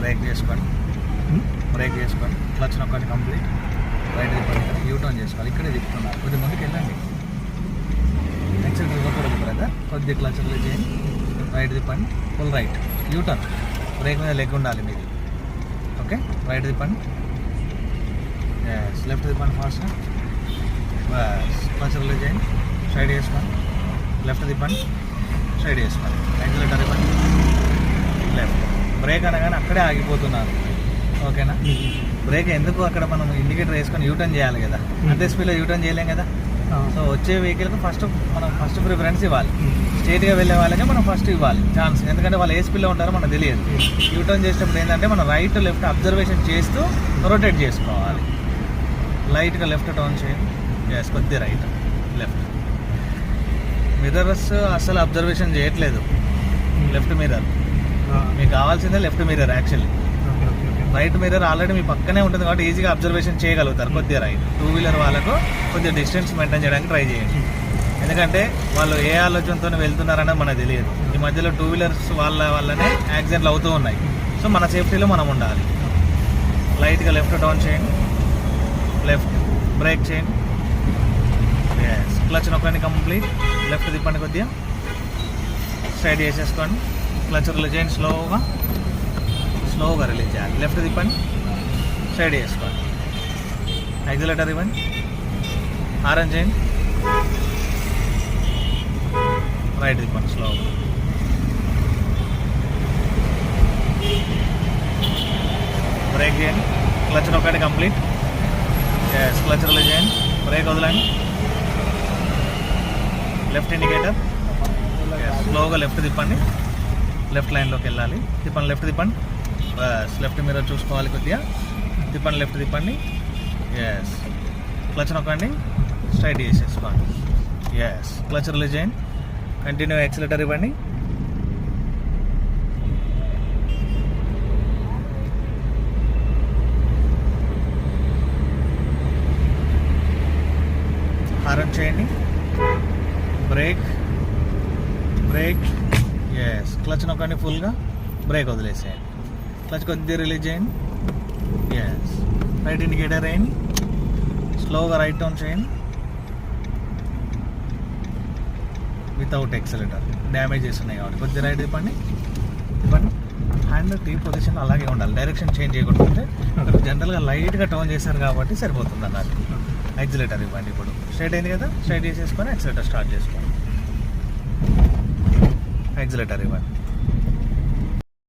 Break చేసుకోండి, clutch నొక్కండి complete, right తిప్పండి, యూటర్న్ చేసుకోవాలి. ఇక్కడే తిప్పుతున్నారు, కొద్దిగా ముందుకు వెళ్ళండి. నెక్స్ట్ ఇవ్వకూడదు బ్రదర్, కొద్దిగా క్లచ్ రిలీజ్ చేయండి, రైట్ తిప్పండి, ఫుల్ రైట్ యూటర్న్, బ్రేక్ మీద లెగ్ ఉండాలి మీది. ఓకే, రైట్ తిప్పండి, లెఫ్ట్ తిప్పండి ఫాస్ట్గా, క్లచ్ రిలీజ్ చేయండి, సైడ్ చేసుకోండి, లెఫ్ట్ తిప్పండి, సైడ్ చేసుకోండి, యాక్సిలరేటర్ ఇవ్వండి, లెఫ్ట్. బ్రేక్ అనగానే అక్కడే ఆగిపోతున్నారు. ఓకేనా, బ్రేక్ ఎందుకు అక్కడ మనం ఇండికేటర్ వేసుకొని యూటర్న్ చేయాలి కదా, అంతే స్పీడ్లో యూటర్న్ చేయలేం కదా. సో వచ్చే వెహికల్కి మనం ఫస్ట్ ప్రిఫరెన్స్ ఇవ్వాలి. స్ట్రేట్గా వెళ్ళే వాళ్ళకి మనం ఫస్ట్ ఇవ్వాలి ఛాన్స్, ఎందుకంటే వాళ్ళు ఏ స్పీడ్లో ఉంటారో మనకు తెలియదు. యూటర్న్ చేసేటప్పుడు ఏంటంటే మనం రైట్ లెఫ్ట్ అబ్జర్వేషన్ చేస్తూ రొటేట్ చేసుకోవాలి. లైట్గా లెఫ్ట్ టర్న్ చేయండి, ఎస్ కొద్దిగా రైట్ లెఫ్ట్. మిర్రర్స్ అసలు అబ్జర్వేషన్ చేయట్లేదు, లెఫ్ట్ మిర్రర్ మీకు కావాల్సిందే, left mirror actually. Right mirror already మీ పక్కనే ఉంటుంది కాబట్టి ఈజీగా అబ్జర్వేషన్ చేయగలుగుతారు. కొద్దిగా రైట్, 2 వీలర్ వాళ్ళకు కొద్దిగా డిస్టెన్స్ మెయింటైన్ చేయడానికి ట్రై చేయండి, ఎందుకంటే వాళ్ళు ఏ ఆలోచనతో వెళ్తున్నారనేది మనకు తెలియదు. ఈ మధ్యలో 2 వీలర్స్ వల్లనే యాక్సిడెంట్లు అవుతూ ఉన్నాయి. సో మన సేఫ్టీలో మనం ఉండాలి. లైట్గా లెఫ్ట్ టర్న్ చేయండి, లెఫ్ట్ బ్రేక్ చేయండి, క్లచ్ నొక్కండి కంప్లీట్, లెఫ్ట్ తిప్పండి, కొద్దిగా సైడ్ చేసేసుకోండి, క్లచ్ రిలీజ్ చేయండి, స్లోగా రిలీజ్ చేయాలి, లెఫ్ట్ తిప్పండి, సైడ్ చేసుకోండి, యాక్సిలరేటర్ ఇవ్వండి, హారన్ చేయండి, రైట్ తిప్పండి, స్లోగా బ్రేక్ చేయండి, క్లచ్ నొక్కండి కంప్లీట్, క్లచ్ రిలీజ్ చేయండి, బ్రేక్ వదలండి, లెఫ్ట్ ఇండికేటర్, స్లోగా లెఫ్ట్ తిప్పండి, లెఫ్ట్ లైన్లోకి వెళ్ళాలి, తిప్పండి, లెఫ్ట్ తిప్పండి, లెఫ్ట్ మిర్రర్ చూసుకోవాలి, కొద్దిగా తిప్పండి, లెఫ్ట్ తిప్పండి, ఎస్ క్లచ్ నొక్కండి, స్ట్రైట్ చేసేసుకోండి, ఎస్ క్లచ్ రిలీజ్ చేయండి, కంటిన్యూ యాక్సిలరేటర్ ఇవ్వండి, హారన్ చేయండి, బ్రేక్, ఎస్ క్లచ్ నొక్కండి ఫుల్గా, బ్రేక్ వదిలేసేయండి, క్లచ్ కొద్దిగా రిలీజ్ చేయండి, ఎస్ రైట్ ఇండికేటర్ వేయండి, స్లోగా రైట్ టర్న్ చేయండి వితౌట్ యాక్సిలరేటర్, డ్యామేజ్ చేస్తున్నాయి కాబట్టి కొద్దిగా రైట్ తిప్పండి, హ్యాండ్ టీ పొజిషన్ అలాగే ఉండాలి, డైరెక్షన్ చేంజ్ చేయకుండా. జనరల్గా లైట్గా టర్న్ చేశారు కాబట్టి సరిపోతుంది అన్నట్టు. యాక్సిలరేటర్ ఇవ్వండి, ఇప్పుడు స్ట్రైట్ అయింది కదా, స్ట్రైట్ చేసేసుకొని యాక్సిలరేటర్ స్టార్ట్ చేసుకోండి, యాక్సిలరేటర్ ఇవ్వండి,